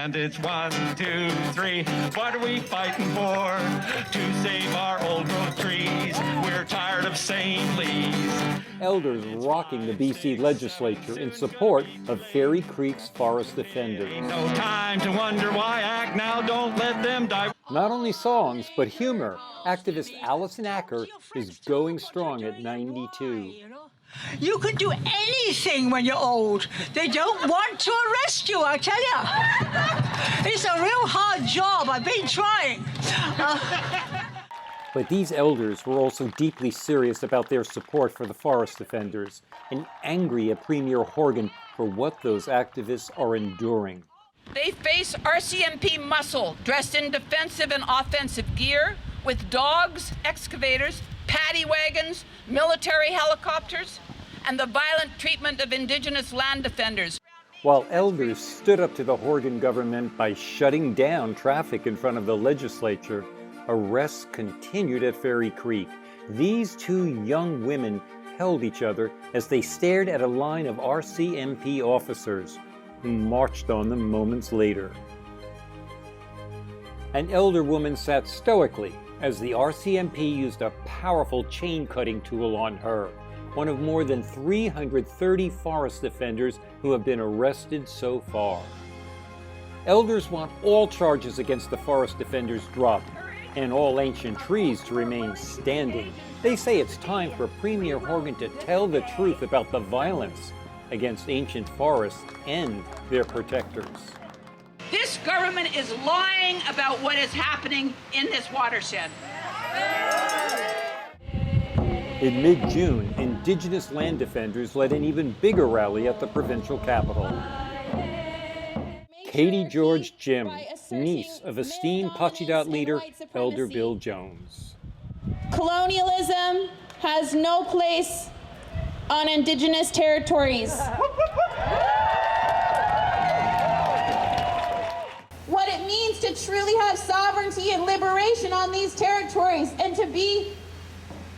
and it's 1, 2, 3. What are we fighting for? To save our old growth trees. We're tired of saying please. Elders rocking the BC legislature in support of Fairy Creek's forest defenders. No time to wonder why. Act now, don't let them die. Not only songs, but humor. Activist Allison Acker is going strong at 92. You can do anything when you're old. They don't want to arrest you, I tell you. It's a real hard job. I've been trying. But these elders were also deeply serious about their support for the forest defenders and angry at Premier Horgan for what those activists are enduring. They face RCMP muscle dressed in defensive and offensive gear with dogs, excavators, paddy wagons, military helicopters, and the violent treatment of Indigenous land defenders. While elders stood up to the Horgan government by shutting down traffic in front of the legislature, arrests continued at Fairy Creek. These two young women held each other as they stared at a line of RCMP officers who marched on them moments later. An elder woman sat stoically as the RCMP used a powerful chain-cutting tool on her, one of more than 330 forest defenders who have been arrested so far. Elders want all charges against the forest defenders dropped and all ancient trees to remain standing. They say it's time for Premier Horgan to tell the truth about the violence against ancient forests and their protectors. This government is lying about what is happening in this watershed. In mid-June, Indigenous land defenders led an even bigger rally at the provincial capital. Katie George Jim, niece of esteemed Pachidot leader Elder Bill Jones. Colonialism has no place on Indigenous territories. What it means to truly have sovereignty and liberation on these territories and to be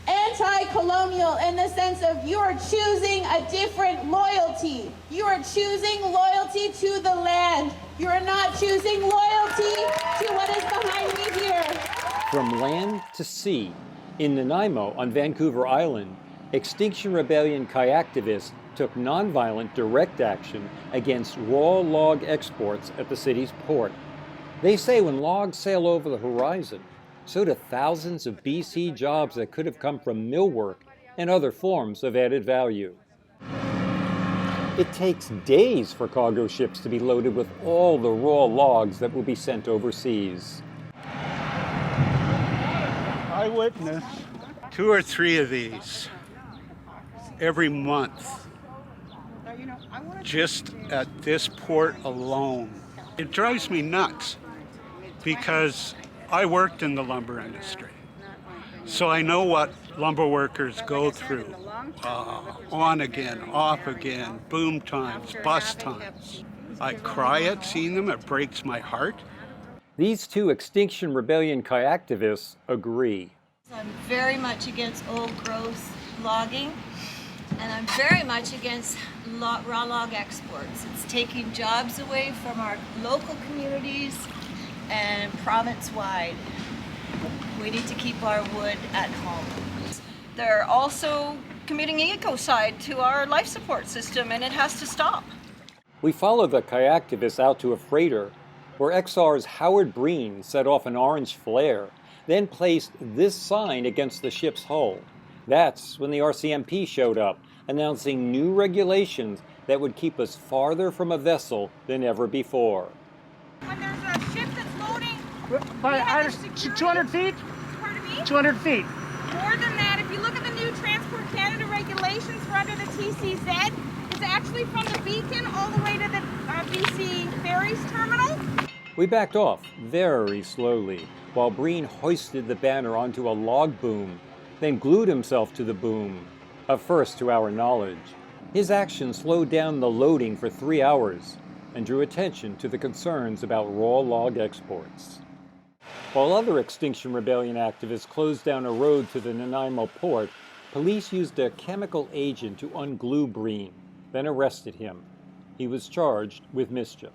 anti-colonial in the sense of you are choosing a different loyalty. You are choosing loyalty to the land. You are not choosing loyalty to what is behind me here. From land to sea, in Nanaimo on Vancouver Island, Extinction Rebellion kayaktivists took nonviolent direct action against raw log exports at the city's port. They say when logs sail over the horizon, so do thousands of BC jobs that could have come from millwork and other forms of added value. It takes days for cargo ships to be loaded with all the raw logs that will be sent overseas. I witness 2 or 3 of these every month, just at this port alone. It drives me nuts because I worked in the lumber industry, so I know what lumber workers go through. On again, off again, boom times, bust times. I cry at seeing them, it breaks my heart. These two Extinction Rebellion kayaktivists agree. I'm very much against old growth logging, and I'm very much against raw log exports. It's taking jobs away from our local communities and province-wide. We need to keep our wood at home. They're also committing ecocide to our life support system, and it has to stop. We follow the kayaktivists out to a freighter where XR's Howard Breen set off an orange flare, then placed this sign against the ship's hull. That's when the RCMP showed up, announcing new regulations that would keep us farther from a vessel than ever before. When there's a ship that's loading, by 200 feet? Pardon me? 200 feet. More than that, if you look at the new Transport Canada regulations for under the TCZ, it's actually from the Beacon all the way to the BC Ferries terminal. We backed off very slowly while Breen hoisted the banner onto a log boom, then glued himself to the boom, a first to our knowledge. His action slowed down the loading for 3 hours and drew attention to the concerns about raw log exports. While other Extinction Rebellion activists closed down a road to the Nanaimo port, police used a chemical agent to unglue Breen, then arrested him. He was charged with mischief.